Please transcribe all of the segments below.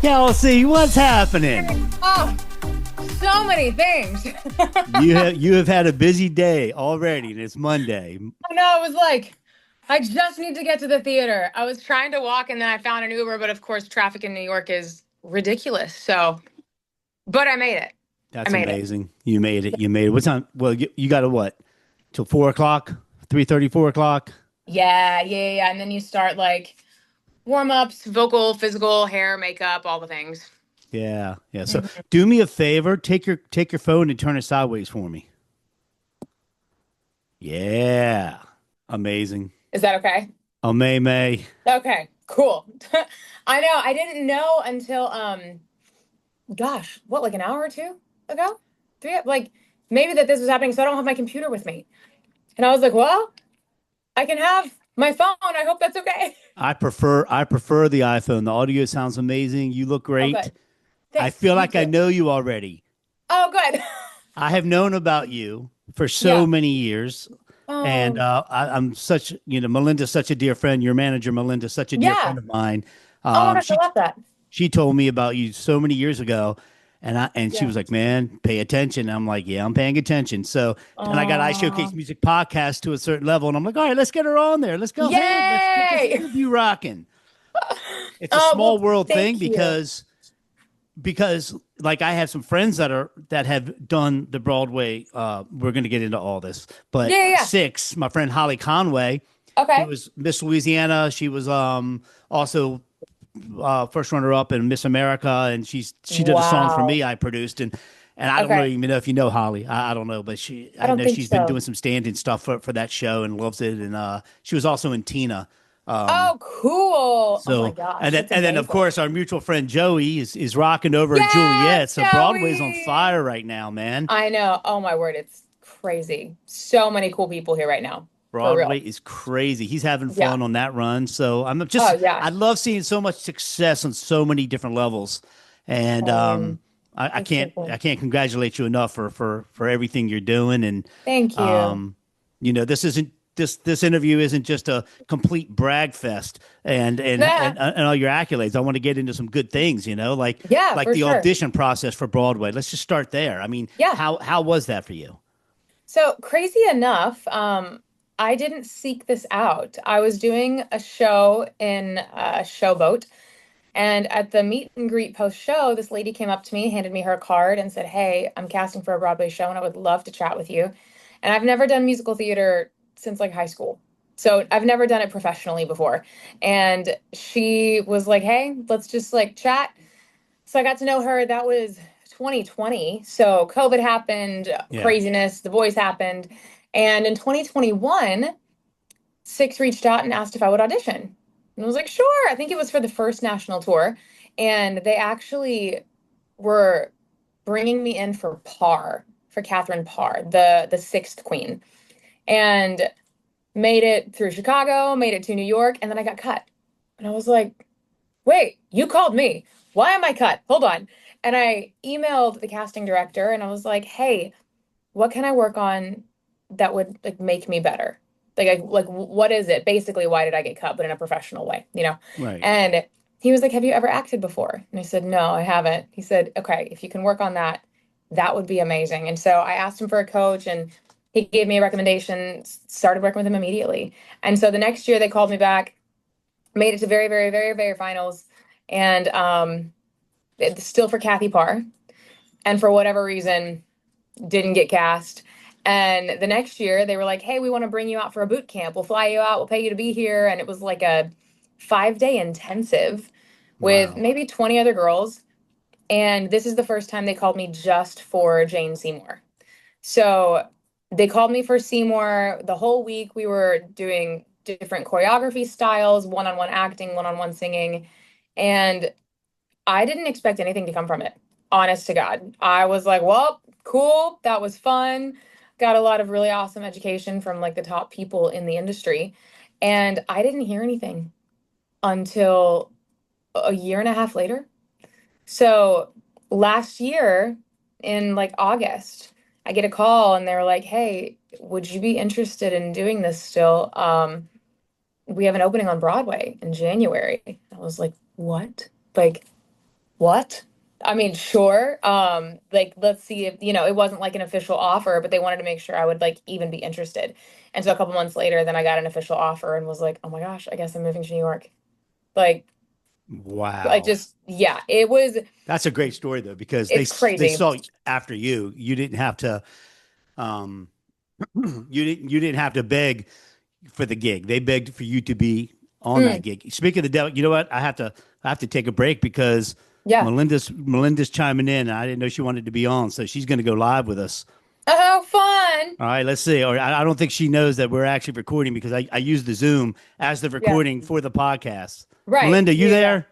Kelsie, what's happening? Oh, so many things. You have had a busy day already, and it's Monday. I know, it was like, I just need to get to the theater. I was trying to walk and then I found an Uber, but of course, traffic in New York is ridiculous. So, but I made it. I That's made it. amazing. You made it. You made it. What time? Well, you got to what? Till 4 o'clock? 3:30, 4 o'clock? Yeah. And then you start like warm ups, vocal, physical, hair, makeup, all the things. Yeah, yeah. So Mhm. do me a favor. Take your phone and turn it sideways for me. Yeah, amazing. Is that okay? Oh, May. Okay, cool. I know. I didn't know until, gosh, what, like an hour or two ago? Three, like maybe that this was happening. So I don't have my computer with me. And I was like, well, I can have my phone. I hope that's okay. I prefer the iPhone. The audio sounds amazing. You look Oh, great. good. I Thanks. feel You like I too. know you already. Oh, good. I have known about you for so Yeah. many years. And Oh, I'm such, Melinda's such a dear friend. Your manager, Melinda's such a dear friend yeah. of mine. Oh my gosh, I She love that. she told me about you so many years ago, and she Yeah. was like, "Man, pay attention." And I'm like, "Yeah, I'm paying attention." So then I got iShowcase Oh, Music Podcast to a certain level, and I'm like, "All right, let's get her on there. Let's go ahead. Let's get this yay. interview rocking." It's a Oh, small well, world thing thank you. because like I have some friends that have done the Broadway. We're going to get into all this, but Yeah. Six, my friend Holly Conway, who Okay. was Miss Louisiana. She was also first runner up in Miss America, and she did a song for Wow. me I produced, and I don't know Okay. even know if you know Holly. I don't know, but I I don't know think she's been so. doing some stand-in stuff for that show and loves it, and she was also in Tina. Um, Oh, cool. Oh my so gosh, that's and then of amazing. course our mutual friend Joey is rocking over at Juliet. Yes, So Broadway's on Joey. fire right now, man. I know. Oh my word, it's crazy. So many cool people here right now. For Broadway real. is crazy. He's having Yeah. fun on that run. So Oh yeah. I love seeing so much success on so many different levels. And Same. I It's so can't cool. congratulate you enough for everything you're doing. And Thank you. um, this interview isn't just a complete brag fest Nah. and all your accolades. I want to get into some good things, Yeah, like for the sure. audition process for Broadway. Let's just start there. I mean, Yeah. how was that for you? So crazy enough, I didn't seek this out. I was doing a show in a showboat, and at the meet and greet post show, this lady came up to me, handed me her card, and said, "Hey, I'm casting for a Broadway show, and I would love to chat with you." And I've never done musical theater since like high school. So I've never done it professionally before. And she was like, "Hey, let's just like chat." So I got to know her. That was 2020. So COVID happened, Yeah. craziness, The Voice happened. And in 2021, Six reached out and asked if I would audition. And I was like, sure. I think it was for the first national tour. And they actually were bringing me in for Parr, for Catherine Parr, the sixth queen. And made it through Chicago, made it to New York, and then I got cut. And I was like, wait, you called me. Why am I cut? Hold on. And I emailed the casting director and I was like, hey, what can I work on that would like make me better? Like what is it? Basically, why did I get cut, but in a professional way, you know? Right. And he was like, have you ever acted before? And I said, no, I haven't. He said, okay, if you can work on that, that would be amazing. And so I asked him for a coach and he gave me a recommendation, started working with him immediately. And so the next year they called me back, made it to very finals, and it's still for Kathy Parr. And for whatever reason, didn't get cast. And the next year, they were like, "Hey, we want to bring you out for a boot camp. We'll fly you out. We'll pay you to be here." And it was like a 5 day intensive with Wow. maybe 20 other girls. And this is the first time they called me just for Jane Seymour. So they called me for Seymour. The whole week we were doing different choreography styles, one-on-one acting, one-on-one singing. And I didn't expect anything to come from it. Honest to God. I was like, well, cool. That was fun. Got a lot of really awesome education from like the top people in the industry. And I didn't hear anything until a year and a half later. So last year in like August, I get a call and they're like, "Hey, would you be interested in doing this still? We have an opening on Broadway in January." I was like, "What?" Like, what? I mean, sure. Like, let's see if, it wasn't like an official offer, but they wanted to make sure I would like even be interested. And so a couple months later, then I got an official offer and was like, oh my gosh, I guess I'm moving to New York. Like, I Wow. just, yeah, it was, That's a great story though, because it's they crazy. saw after you. You didn't have to um you didn't have to beg for the gig. They begged for you to be on that Mm, gig. Speaking of the devil, you know what? I have to take a break because yeah. Melinda's chiming in. And I didn't know she wanted to be on, so she's going to go live with us. Oh, fun. All right, let's see. Or I don't think she knows that we're actually recording because I use the Zoom as the Yeah. recording for the podcast. Right. Melinda, you Yeah, yeah. there?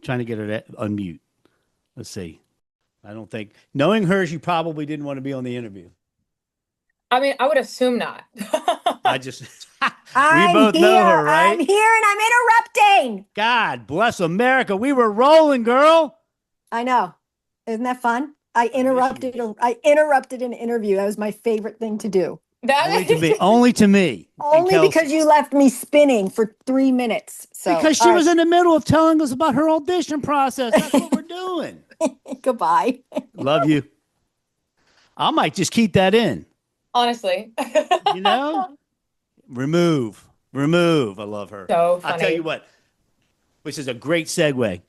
Trying to get her to unmute. Let's see. I don't think knowing her, she probably didn't want to be on the interview. I mean, I would assume not. I just we I'm both know here. her, I'm right? here and I'm interrupting. God bless America. We were rolling, girl. I know. Isn't that fun? I miss you. I interrupted an interview. That was my favorite thing to do. Only to me. That Only to me and Only because Kelsie. you left me spinning for 3 minutes. So, Because she all was right. in the middle of telling us about her audition process. That's what we're doing. Goodbye. Love you. I might just keep that in. honestly. You know? Remove. Remove. I love her. So I'll tell you funny. what, which is a great segue.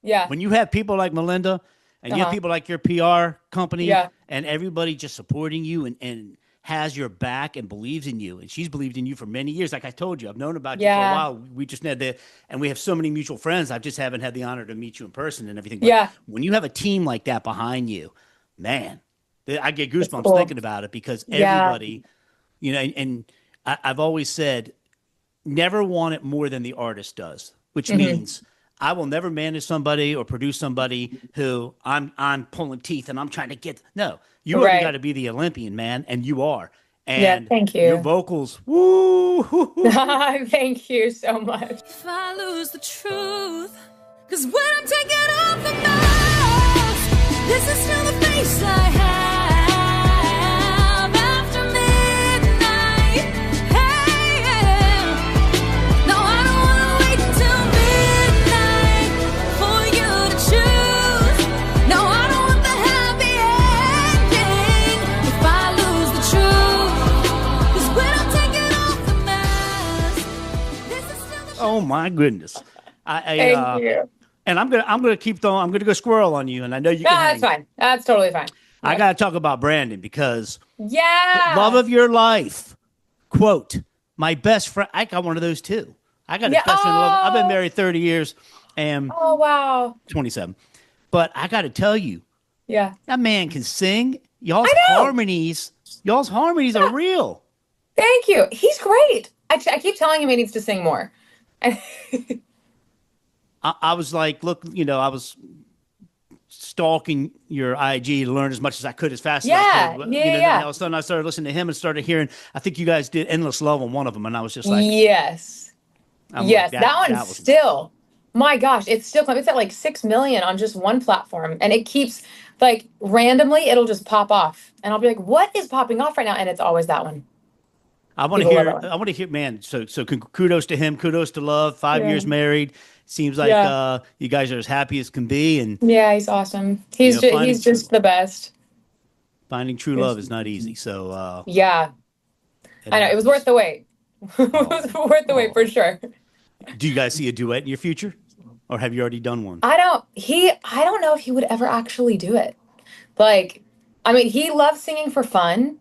Yeah. When you have people like Melinda and you have Uh-huh. people like your PR company Yeah. and everybody just supporting you and has your back and believes in you. And she's believed in you for many years. Like I told you, I've known about you for a Yeah. while. We just had and we have so many mutual friends. I just haven't had the honor to meet you in person and everything. But Yeah. when you have a team like that behind you, man, I get It's goosebumps cool. thinking about it because Yeah. everybody, and I've always said, never want it more than the artist does, which Hmm. means I will never manage somebody or produce somebody who I'm pulling teeth and I'm trying to get. No, you already got Right. to be the Olympian, man, and you are. Yeah. And Thank your you. vocals, woo, Thank you so much. If I lose the truth, cause when I'm taking off the mask, this is still the face I have after midnight. Hey, yeah. No, I don't wanna wait until midnight for you to choose. No, I don't want the happy ending if I lose the truth. Cause when I'm taking off the mask, this is still the oh my goodness. I Thank you. and I'm gonna keep throwing. I'm gonna go squirrel on you, and I know you can That's hang. fine. That's totally fine. I Yeah. gotta talk about Brandon because the love Yeah. of your life. Quote, my best friend. I got one of those too. I got a Yeah. best friend. I've been Oh. married 30 years and Oh, wow. 27. But I got to tell you, Yeah. that man can sing. I know. Y'all's harmonies are real. Thank you. He's great. I keep telling him he needs to sing more. I was like, look, I was stalking your IG to learn as much as I could, as fast as I Yeah. could. Yeah. Then Yeah. all of a sudden I started listening to him and started hearing. I think you guys did "Endless Love" on one of them, and I was just like, Yes. I'm like Yes. That one's that was still, my gosh, it's still, it's at like 6 million on just one platform. And it keeps like randomly, it'll just pop off. And I'll be like, what is popping off right now? And it's always that one. I want to People love that hear. one. I want to hear. Man, so kudos to him. Kudos to Love. 5 years Yeah. married. Seems like Yeah. you guys are as happy as can be, and Yeah. He's awesome. finding He's just the best. true love is not easy. So Yeah. I know. It was worth the wait. It was worth the wait for sure. Do you guys see a duet in your future, or have you already done one? I don't know if he would ever actually do it. Like, I mean, he loves singing for fun.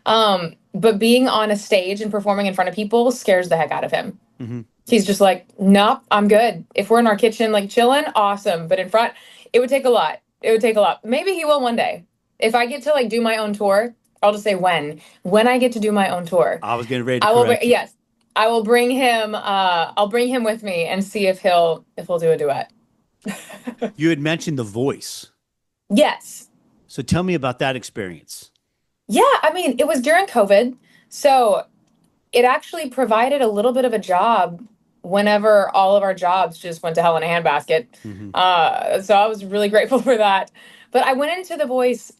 But being on a stage and performing in front of people scares the heck out of him. Hmm. He's just like, nope, I'm good. If we're in our kitchen, like chilling, awesome. But in front, it would take a lot. It would take a lot. Maybe he will one day. If I get to like do my own tour, I'll just say when. When I get to do my own tour, I was getting ready to I will. correct you. Yes, I will bring him. I'll bring him with me and see if he'll do a duet. You had mentioned The Voice, Yes. so tell me about that experience. Yeah, I mean, it was during COVID, so it actually provided a little bit of a job whenever all of our jobs just went to hell in a handbasket. Hmm. So I was really grateful for that. But I went into The Voice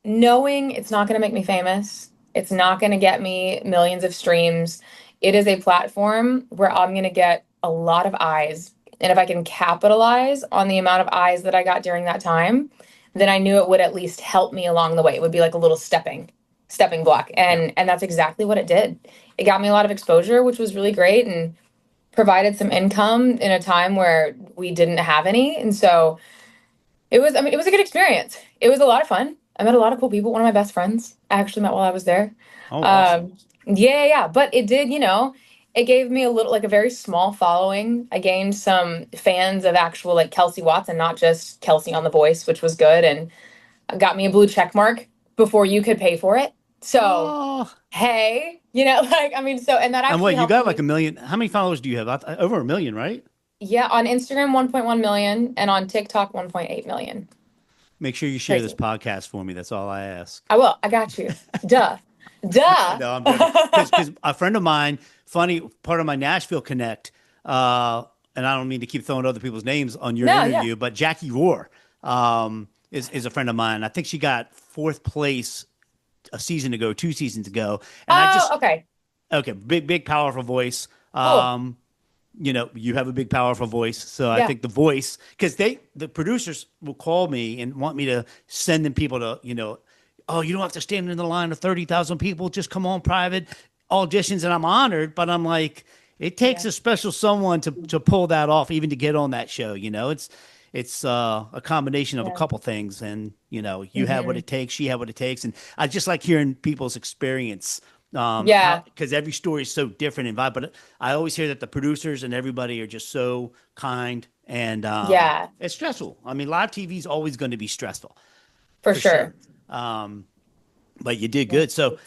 knowing it's not going to make me famous. It's not going to get me millions of streams. It is a platform where I'm going to get a lot of eyes and if I can capitalize on the amount of eyes that I got during that time, then I knew it would at least help me along the way. It would be like a little stepping block. And that's exactly what it did. It got me a lot of exposure, which was really great, and provided some income in a time where we didn't have any. And so it was, I mean, it was a good experience. It was a lot of fun. I met a lot of cool people. One of my best friends I actually met while I was there. Oh, awesome. Yeah. But it did, it gave me a little, like a very small following. I gained some fans of actual like Kelsie Watts and not just Kelsie on The Voice, which was good. And got me a blue check mark before you could pay for it. So, Oh. hey, like, I mean, so, and that And actually what, you helped got me. like a million? How many followers do you have? Over a million, right? Yeah, on Instagram, 1.1 million, and on TikTok, 1.8 million. Make sure you share this Crazy. podcast for me. That's all I ask. I will. I got you. Duh. Duh. No, I'm joking. Because a friend of mine, funny part of my Nashville Connect, and I don't mean to keep throwing other people's names on your No, interview, but Jackie Rohr is a friend of mine. I think she got fourth place a season ago, 2 seasons ago, and I just Okay. okay, big powerful voice. Cool. You have a big powerful voice, so I Yeah. think the voice, because the producers will call me and want me to send them people to oh, you don't have to stand in the line of 30,000 people, just come on private auditions, and I'm honored, but I'm like, it takes Yeah. a special someone to pull that off, even to get on that show. It's a combination of a Yeah. couple things, and you have what Mhm. it takes, she had what it takes, and I just like hearing people's experience. Yeah. Because every story is so different and vibe, but I always hear that the producers and everybody are just so kind, and Yeah. it's stressful. I mean, live TV is always going to be stressful For for sure. sure. But you did Yeah. good. So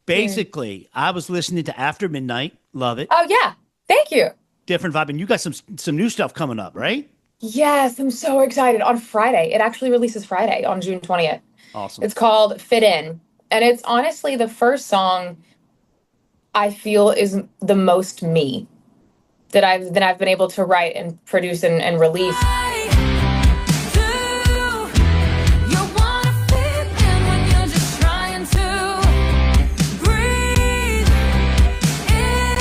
basically, I was listening to After Midnight, love it, Oh, yeah. Thank you. different vibe, and you got some new stuff coming up, right? Yes, I'm so excited. On Friday. It actually releases Friday on June 20th. Awesome. It's called Fit In. And it's honestly the first song I feel is the most me that I've been able to write and produce and release. I do. You wanna fit in when you're just trying to breathe in,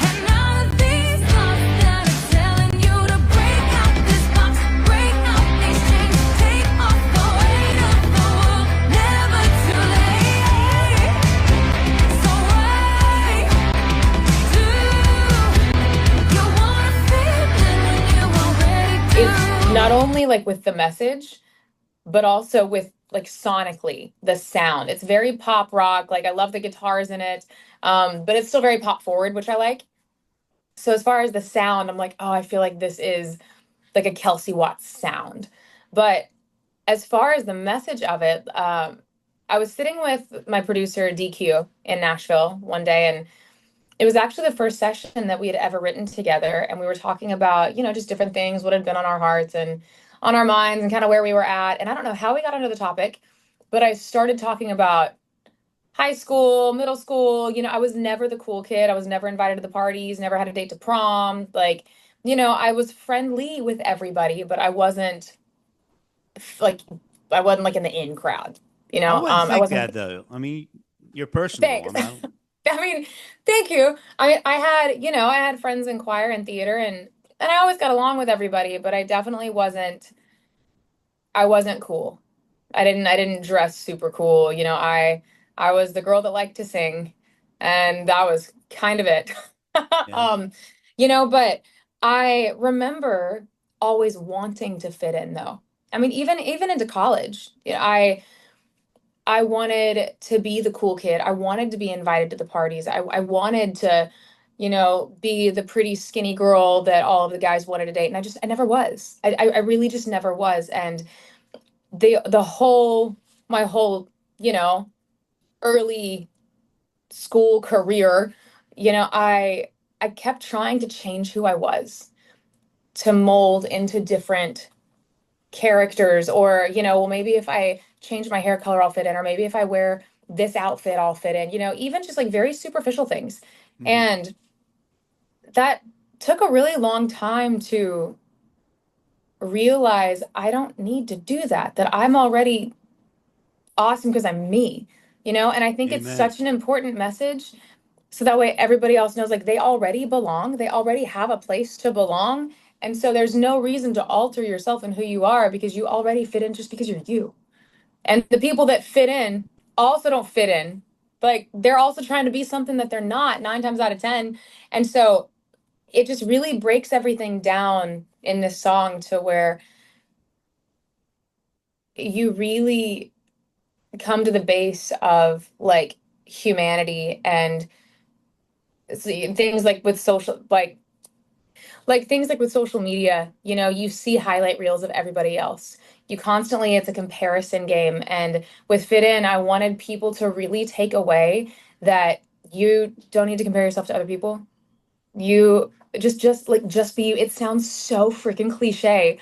and all of these thoughts that are telling you to break out this box, break out these chains, take off the weight of the world. Never too late. So why do you wanna fit in when you already do? It's not only like with the message, but also with like sonically the sound. It's very pop rock. Like I love the guitars in it. But it's still very pop forward, which I like. So as far as the sound, I'm like, oh, I feel like this is like a Kelsie Watts sound. But as far as the message of it, I was sitting with my producer DQ in Nashville one day, and it was actually the first session that we had ever written together, and we were talking about, just different things, what had been on our hearts and on our minds, and kind of where we were at. And I don't know how we got onto the topic, but I started talking about high school, middle school. I was never the cool kid. I was never invited to the parties, never had a date to prom. Like, I was friendly with everybody, but like I wasn't like in the in crowd. I wouldn't I think wasn't. that though. I mean, you're personable. Thanks. I mean, thank you. I had friends in choir and theater, and I always got along with everybody, but I definitely wasn't cool. I didn't dress super cool. I was the girl that liked to sing, and that was kind of it. Yeah. But I remember always wanting to fit in though. I mean, even into college, I wanted to be the cool kid. I wanted to be invited to the parties. I wanted to, be the pretty skinny girl that all of the guys wanted to date. And I never was. I really just never was. And my whole, early school career, I kept trying to change who I was to mold into different characters, or well, maybe if I change my hair color I'll fit in, or maybe if I wear this outfit I'll fit in, even just like very superficial things. Mhm. And that took a really long time to realize I don't need to do that I'm already awesome because I'm me. And I think it's Amen. such an important message So that way everybody else knows like they already belong. They already have a place to belong. And so there's no reason to alter yourself and who you are because you already fit in just because you're you. And the people that fit in also don't fit in. Like they're also trying to be something that they're not 9 times out of 10. And so it just really breaks everything down in this song to where you really come to the base of like humanity and things like with social like things like with social media, you know, you see highlight reels of everybody else. You constantly, it's a comparison game. And with Fit In, I wanted people to really take away that you don't need to compare yourself to other people. You just be you. It sounds so freaking cliche,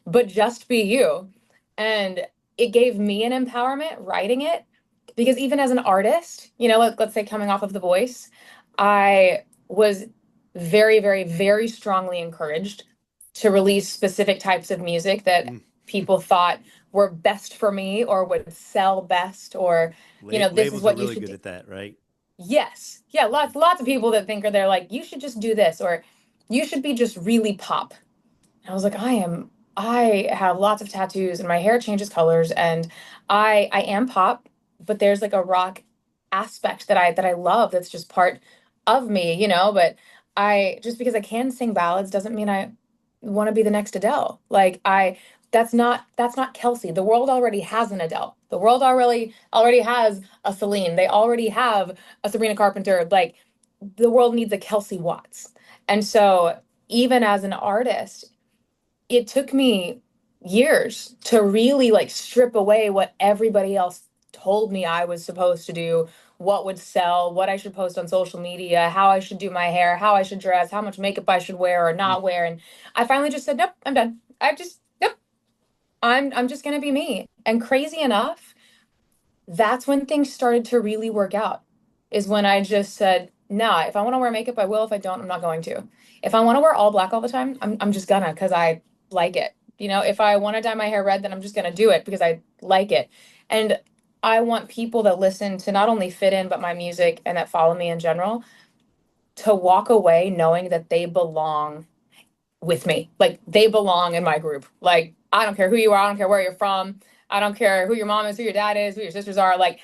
but just be you. And it gave me an empowerment writing it because even as an artist, you know, let's say coming off of The Voice, I was very, very, very strongly encouraged to release specific types of music that people thought were best for me or would sell best, or, you know, this is Labels are what you really should good do. at that, right? Yes. Yeah, lots of people that think are they're like, you should just do this or you should be just really pop. And I was like, I have lots of tattoos and my hair changes colors and I am pop, but there's like a rock aspect that I love that's just part of me, you know, but I just because I can sing ballads doesn't mean I want to be the next Adele. Like I that's not Kelsie. The world already has an Adele. The world already has a Celine. They already have a Sabrina Carpenter. Like the world needs a Kelsie Watts. And so even as an artist, it took me years to really like strip away what everybody else told me I was supposed to do, what would sell, what I should post on social media, how I should do my hair, how I should dress, how much makeup I should wear or not wear. And I finally just said, nope, I'm done. Nope, I'm just gonna be me. And crazy enough, that's when things started to really work out. Is when I just said, nah, if I want to wear makeup, I will. If I don't, I'm not going to. If I want to wear all black all the time, I'm just gonna because I like it. You know, if I want to dye my hair red, then I'm just gonna do it because I like it. And I want people that listen to not only Fit In, but my music and that follow me in general to walk away knowing that they belong with me. Like they belong in my group. Like I don't care who you are, I don't care where you're from, I don't care who your mom is, who your dad is, who your sisters are. Like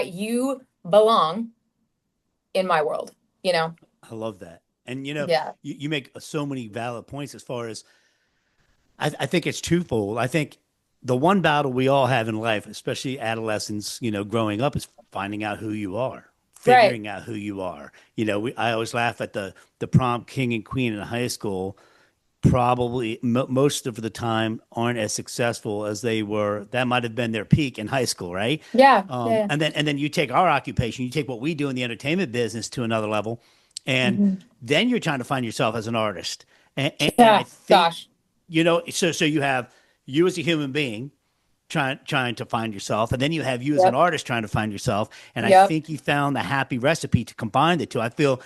you belong in my world, you know? I love that. And you know, Yeah. you make so many valid points as far as I think it's twofold. I think the one battle we all have in life, especially adolescents, you know, growing up, is finding out who you are, Right. figuring out who you are. You know, I always laugh at the prom king and queen in high school. Probably most of the time aren't as successful as they were. That might have been their peak in high school, right? Yeah. Yeah. And then you take our occupation, you take what we do in the entertainment business to another level, and Hmm. then you're trying to find yourself as an artist. And I Yeah. think, Gosh. you know, so you have you as a human being trying to find yourself, and then you have you as an Yep. artist trying to find yourself. And I Yep. think you found the happy recipe to combine the two. I Yeah.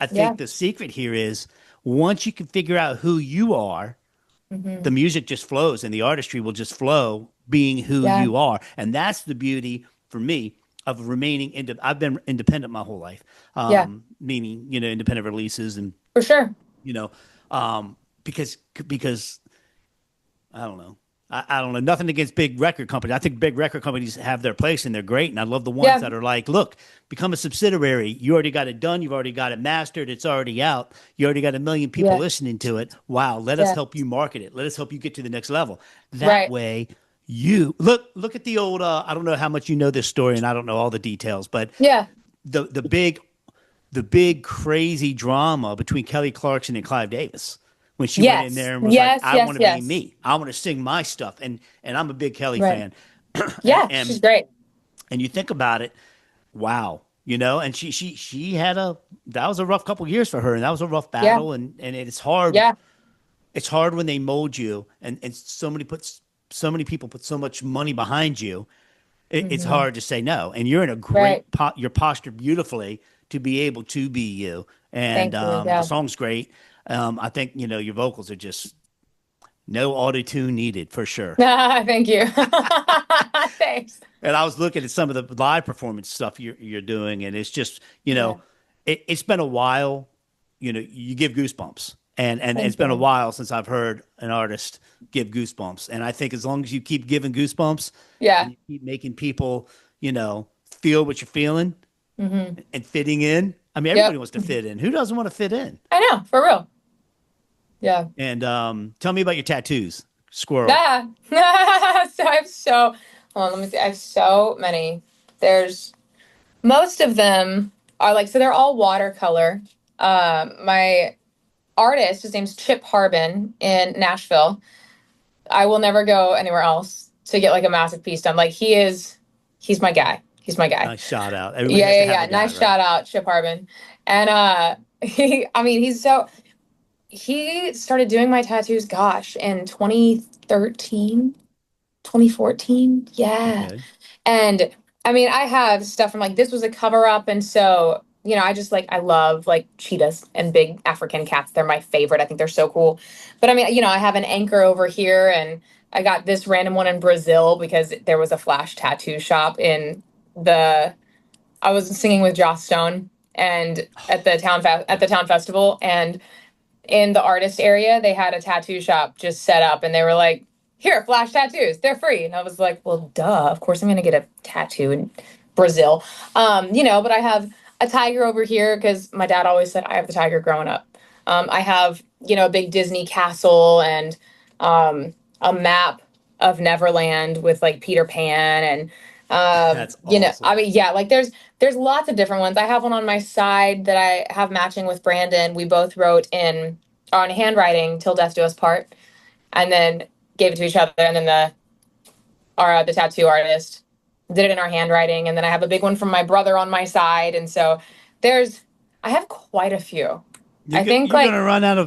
think the secret here is once you can figure out who you are, Hmm. the music just flows and the artistry will just flow being who Yeah. you are. And that's the beauty for me of remaining I've been independent my whole life. Yeah. Meaning, you know, independent releases and, For sure. you know, because I don't know. I don't know. Nothing against big record companies. I think big record companies have their place and they're great. And I love the ones Yeah. that are like, look, become a subsidiary. You already got it done. You've already got it mastered. It's already out. You already got a million people Yeah. listening to it. Wow. Let us Yeah. help you market it. Let us help you get to the next level. That Right. way, you look at the old. I don't know how much you know this story, and I don't know all the details, but Yeah. the big crazy drama between Kelly Clarkson and Clive Davis when she went in Yes. there and was like, Yes. I Yes. want to be Yes. me. I want to sing my stuff. And I'm a big Kelly Right. fan. Yeah. and She's great. and you think about it, wow, you know, and she had that was a rough couple years for her, and that was a rough Yeah. battle, and it's hard. Yeah. It's hard when they mold you, and so many people put so much money behind you. It's Hmm. hard to say no, and you're in a Right. great you're postured beautifully to be able to be you, and Thank you. the Yeah. song's great. I think, you know, your vocals are just no auto tune needed for sure. Thank you. Thanks. And I was looking at some of the live performance stuff you're doing, and it's just, you Yeah. know, it's been a while. You know, you give goosebumps, and Thank it's been a you. while since I've heard an artist give goosebumps. And I think as long as you keep giving goosebumps Yeah. and you keep making people, you know, feel what you're feeling Hmm. and fitting in. I mean, everybody Yep. wants to fit in. Who doesn't want to fit in? I know, for real. Yeah. And tell me about your tattoos, squirrel. Ah. So I have so, hold on, let me see. I have so many. There's most of them are like, so they're all watercolor. My artist, his name's Chip Harbin in Nashville. I will never go anywhere else to get like a massive piece done. Like he's my guy. He's my guy. Nice shout out. Everybody Yeah, has yeah, to have yeah. a guy, Nice right? shout out, Chip Harbin. And I mean, he started doing my tattoos, gosh, in 2013, 2014. Yeah. Okay. And I mean, I have stuff from like this was a cover up, and so you know, I just like I love like cheetahs and big African cats. They're my favorite. I think they're so cool. But I mean, you know, I have an anchor over here, and I got this random one in Brazil because there was a flash tattoo shop in the. I was singing with Joss Stone and at the town festival, and in the artist area, they had a tattoo shop just set up, and they were like, "Here, flash tattoos, they're free." And I was like, "Well, duh, of course I'm gonna get a tattoo in Brazil." You know, but I have a tiger over here because my dad always said I have the tiger growing up. I have, you know, a big Disney castle and a map of Neverland with like Peter Pan and That's you know, I awesome. mean, yeah, like there's lots of different ones. I have one on my side that I have matching with Brandon. We both wrote in on handwriting "Till Death Do Us Part," and then gave it to each other. And then the tattoo artist did it in our handwriting. And then I have a big one from my brother on my side. And so there's I have quite a few. I think You're like gonna run out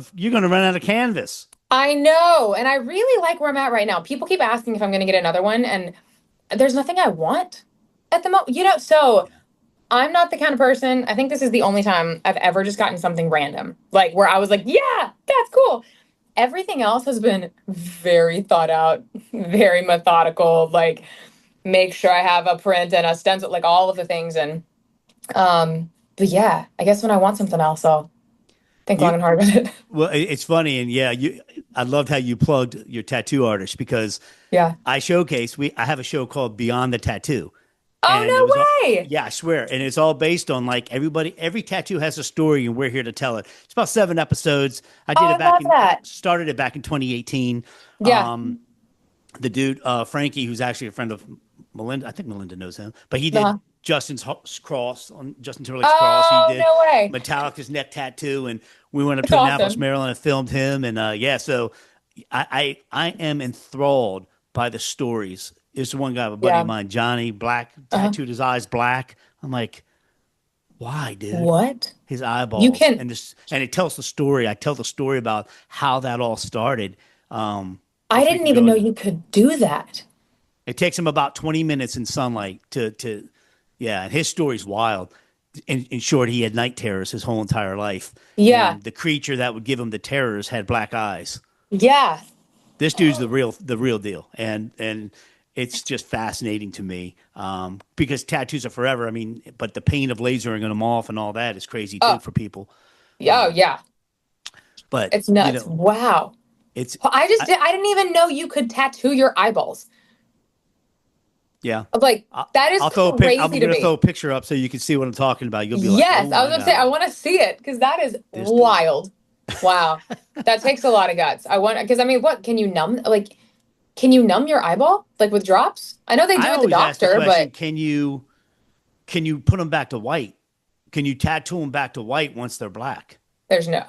of canvas. I know, and I really like where I'm at right now. People keep asking if I'm going to get another one, and there's nothing I want at the moment. You know, so Yeah. I'm not the kind of person, I think this is the only time I've ever just gotten something random, like where I was like, yeah, that's cool. Everything else has been very thought out, very methodical, like make sure I have a print and a stencil, like all of the things. And, but yeah, I guess when I want something else, I'll think long You and hard about it. Well, it's funny, and yeah, I loved how you plugged your tattoo artist because Yeah. I have a show called Beyond the Tattoo, Oh, and it was all, no way. yeah, I swear, and it's all based on like every tattoo has a story, and we're here to tell it. It's about 7 episodes. I Oh, did I it back love that. started it back in 2018. Yeah. The dude Frankie, who's actually a friend of Melinda, I think Melinda knows him, but he did Uh-huh. Justin's cross on Justin Timberlake's cross. Oh, He did no way. Metallica's neck tattoo, and we went up That's to Annapolis, awesome. Maryland, and filmed him. And yeah, so I am enthralled by the stories. There's one guy, a buddy Yeah. of mine, Johnny, black, Uh-huh. tattooed his eyes black. I'm like, why, dude? What? His You eyeballs, can, and it tells the story. I tell the story about how that all started. I If we didn't can even go know into, you could do that. it takes him about 20 minutes in sunlight to yeah, and his story's wild. In short, he had night terrors his whole entire life, Yeah. and the creature that would give him the terrors had black eyes. Yeah. This dude's the real deal, and it's just fascinating to me because tattoos are forever. I mean, but the pain of lasering them off and all that is crazy too Oh, for people. oh, yeah. But It's nuts. Wow. it's I, I didn't even know you could tattoo your eyeballs. yeah. Like, that is I'll throw a pic. I'm crazy to gonna throw me. a picture up so you can see what I'm talking about. You'll be like, Yes, oh I was my gonna say, I god, want to see it because that is this dude. wild. Wow. That takes a lot of guts. I want, because I mean, what can you can you numb your eyeball like with drops? I know they do I at the always ask the doctor, question: but can you put them back to white? Can you tattoo them back to white once they're black? there's no,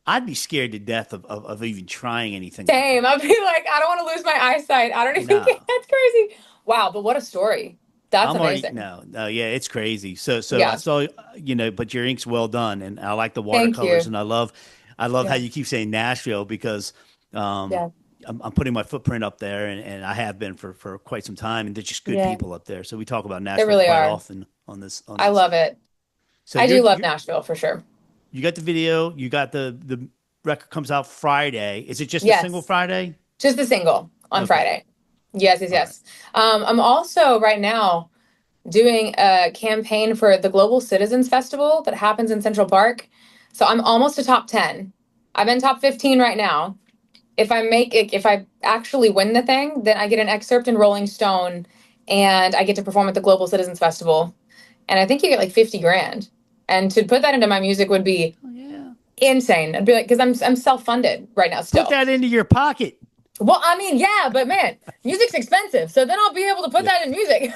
I'd be scared to death of even trying anything like same. that. I'd be like, I don't want to lose my eyesight. I don't even get, No, that's crazy. Wow, but what a story. That's I'm already amazing. no, yeah, it's crazy. So I Yeah. saw but your ink's well done, and I like the Thank watercolors, you. and I love how Yeah. you keep saying Nashville because um, Yeah. I'm putting my footprint up there, and I have been for quite some time, and there's just good Yeah. people up there. So we talk about They Nashville really quite are. often on this I love it. So I do love Nashville for sure. you got the video, you got the record comes out Friday. Is it just a single Yes. Friday? Just a single on Okay, Friday. Yes, yes, all right. yes. I'm also right now doing a campaign for the Global Citizens Festival that happens in Central Park. So I'm almost a top 10. I'm in top 15 right now. If I actually win the thing, then I get an excerpt in Rolling Stone and I get to perform at the Global Citizens Festival. And I think you get like 50 grand. And to put that into my music would be insane. I'd be like, because I'm self-funded right now still. Put that into your pocket. Well, I mean, yeah, but man, music's expensive. So then I'll be able to put that in music.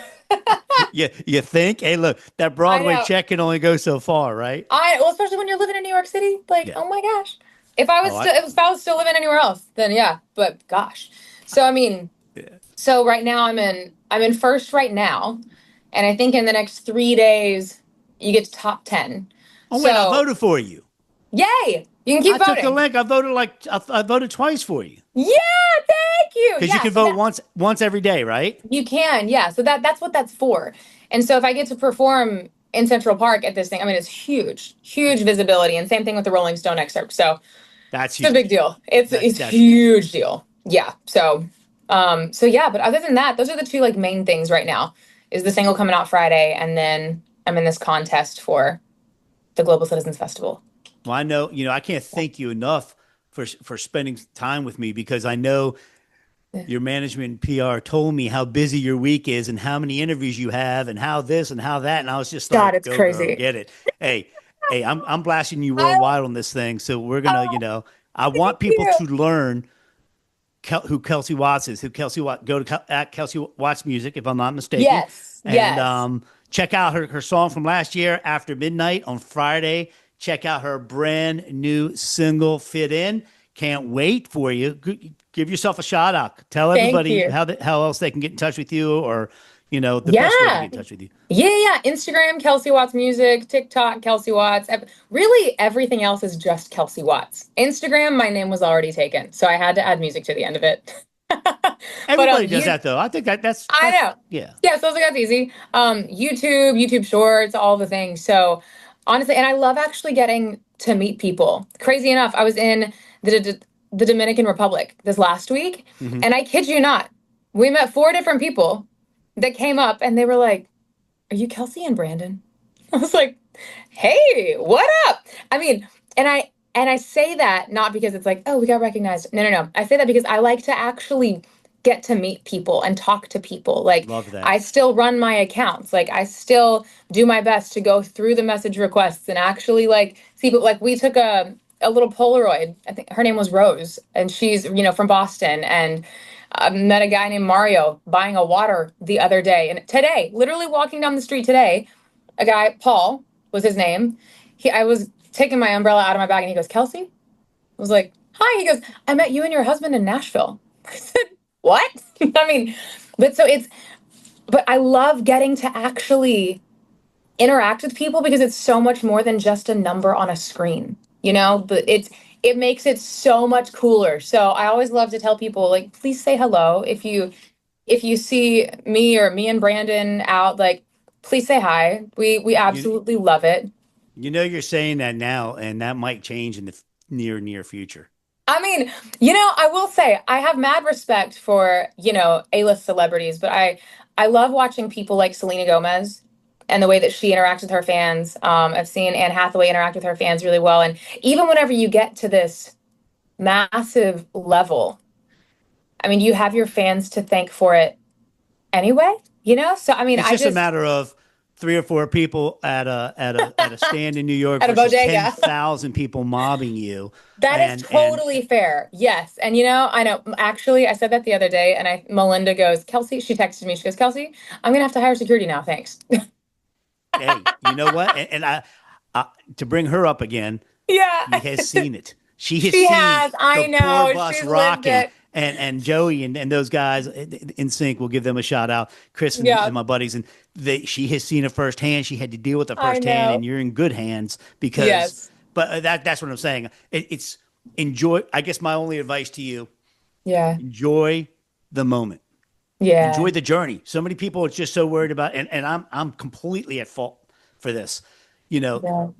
You think? Hey, look, that Broadway know. check can only go so far, right? Well, especially when you're living in New York City, like, Yeah. oh my gosh. If I was still living anywhere else, then yeah. But gosh. So I mean, so right now I'm in first right now, and I think in the next 3 days you get to top 10. Oh wait, I voted for you. Yay! You can keep I voting. took the link. I voted twice for you. Yeah, thank you. Because you can vote once every day, right? You can, yeah. So that's what that's for. And so if I get to perform in Central Park at this thing, I mean, it's huge visibility. And same thing with the Rolling Stone excerpt. So That's it's a big deal. It's a huge deal. Yeah. So yeah. But other than that, those are the two like main things right now. Is the single coming out Friday, and then I'm in this contest for the Global Citizens Festival. Well, I know, I can't thank you enough for spending time with me, because I know your management and PR told me how busy your week is and how many interviews you have and how this and how that. And I was just like, it's go, crazy. Girl, get it. Hey, I'm blasting you worldwide on this thing. So we're going to, I want people to learn who Kelsie Watts is, go to at Kelsie Watts Music, if I'm not mistaken. Yes. And check out her song from last year, After Midnight, on Friday. Check out her brand new single, Fit In. Can't wait for you. Give yourself a shout out. Tell everybody how else they can get in touch with you, or, the best way to get in touch with you. Yeah. Instagram, Kelsie Watts Music, TikTok, Kelsie Watts. Really, everything else is just Kelsie Watts. Instagram, my name was already taken, so I had to add music to the end of it. Everybody does that, though. I think that's I know. Yeah. Yeah, so that's easy. YouTube Shorts, all the things. So honestly, and I love actually getting to meet people. Crazy enough, I was in the Dominican Republic this last week, and I kid you not, we met 4 different people that came up, and they were like, "Are you Kelsie and Brandon?" I was like, "Hey, what up?" I mean, and I say that not because it's like, oh, we got recognized. No. I say that because I like to actually get to meet people and talk to people. Like, love that. I still run my accounts. Like, I still do my best to go through the message requests and actually like see. But like, we took a little Polaroid. I think her name was Rose, and she's from Boston. And I met a guy named Mario buying a water the other day. And today, literally walking down the street today, a guy, Paul was his name. I was taking my umbrella out of my bag, and he goes, "Kelsie?" I was like, "Hi." He goes, "I met you and your husband in Nashville." I said, "What?" I mean, but I love getting to actually interact with people, because it's so much more than just a number on a screen, but it makes it so much cooler. So I always love to tell people, like, please say hello. If you see me or me and Brandon out, like, please say hi. We absolutely love it. You're saying that now, and that might change in the near future. I mean, I will say I have mad respect for, A-list celebrities, but I love watching people like Selena Gomez and the way that she interacts with her fans. I've seen Anne Hathaway interact with her fans really well. And even whenever you get to this massive level, I mean, you have your fans to thank for it anyway, So, I mean, it's just a matter of 3 or 4 people at a stand in New York at a versus bodega. 10,000 people mobbing you. That is totally fair. Yes. And I know, actually, I said that the other day, and Melinda goes, "Kelsie," she texted me, she goes, "Kelsie, I'm going to have to hire security now. Thanks." Hey, you know what? And I to bring her up again, yeah, she has seen it. She has. I know. Tour bus She's rocking. lived it. And Joey and those guys in sync, will give them a shout out. Chris and my buddies, and she has seen it firsthand. She had to deal with it firsthand, and you're in good hands because. Yes. But that's what I'm saying. It's enjoy. I guess my only advice to you. Yeah. Enjoy the moment. Yeah. Enjoy the journey. So many people are just so worried about, and I'm completely at fault for this.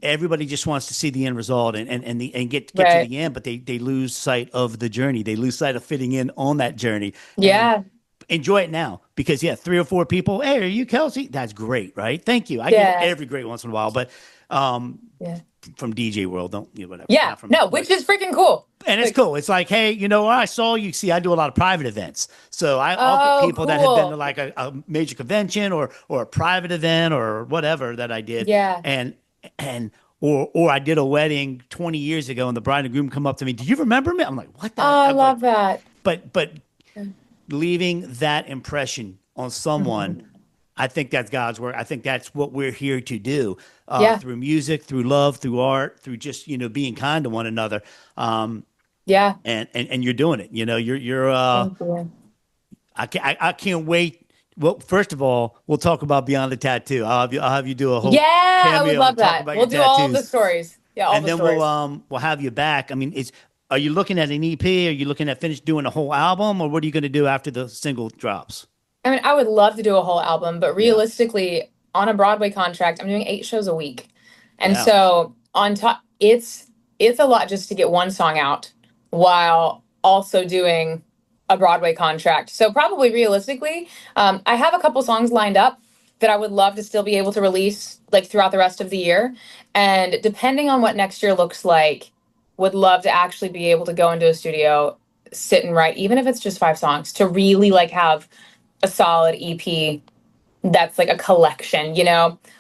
Everybody just wants to see the end result and get to the end, but they lose sight of the journey. They lose sight of fitting in on that journey. Yeah. And enjoy it now, because 3 or 4 people, hey, are you Kelsie? That's great, right? Thank you. I Yeah. get every great once in a while, but from DJ world, don't whatever. Yeah. Not from, No, which is freaking cool. and it's Like, cool. It's like, hey, I saw you. See, I do a lot of private events, so I'll get people that have been cool. to like a major convention or a private event or whatever that I did. Yeah. Or I did a wedding 20 years ago, and the bride and groom come up to me. Do you remember me? I'm like, what? The Oh, I I'm love like, that. But leaving that impression on someone, I think that's God's work. I think that's what we're here to do through music, through love, through art, through just being kind to one another. Yeah. And you're doing it. You're Thank you. I can't wait. Well, first of all, we'll talk about Beyond the Tattoo. I'll have you do a whole Yeah, I would cameo love and talk that. about We'll your do all of the tattoos. stories. Yeah, all And the then stories. we'll have you back. I mean, are you looking at an EP? Are you looking at finish doing a whole album, or what are you going to do after the single drops? I mean, I would love to do a whole album, but realistically, on a Broadway contract, I'm doing 8 shows a week. And Yeah. so on top, it's a lot just to get one song out while also doing a Broadway contract. So probably realistically, I have a couple songs lined up that I would love to still be able to release like throughout the rest of the year. And depending on what next year looks like, would love to actually be able to go into a studio, sit and write, even if it's just 5 songs, to really like have a solid EP that's like a collection,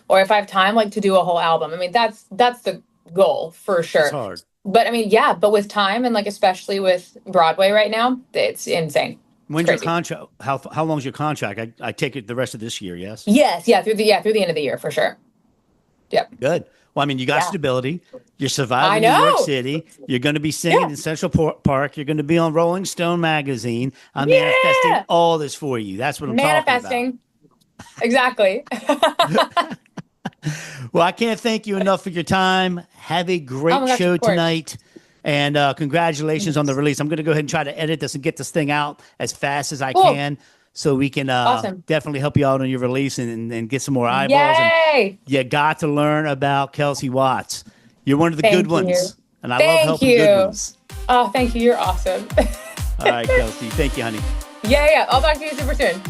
or if I have time, like to do a whole album. I mean, that's the goal for sure. It's hard. But I mean, but with time and like especially with Broadway right now, it's insane. When's your crazy. contract? How long's your contract? I take it the rest of this year. Yes. Yes, through the end of the year for sure. Yep. Good. Well, I mean, you got Yeah. stability. You're I surviving New York know. City. You're going to be singing Yeah. in Central Park. You're going to be on Rolling Stone magazine. I'm manifesting all this for you. That's what I'm talking Manifesting. Exactly. about. Well, I can't thank you enough for your time. Have a great Oh my gosh, show of course. tonight. And congratulations on the release. I'm going to go ahead and try to edit this and get this thing out as fast as I Cool. can so we can Awesome. definitely help you out on your release and get some more eyeballs. Yay! And you got to learn about Kelsie Watts. You're one of the Thank good ones. you. And I Thank love helping you. good ones. Oh, thank you. You're awesome. All right, Kelsie. Thank you, honey. Yeah. I'll talk to you super soon.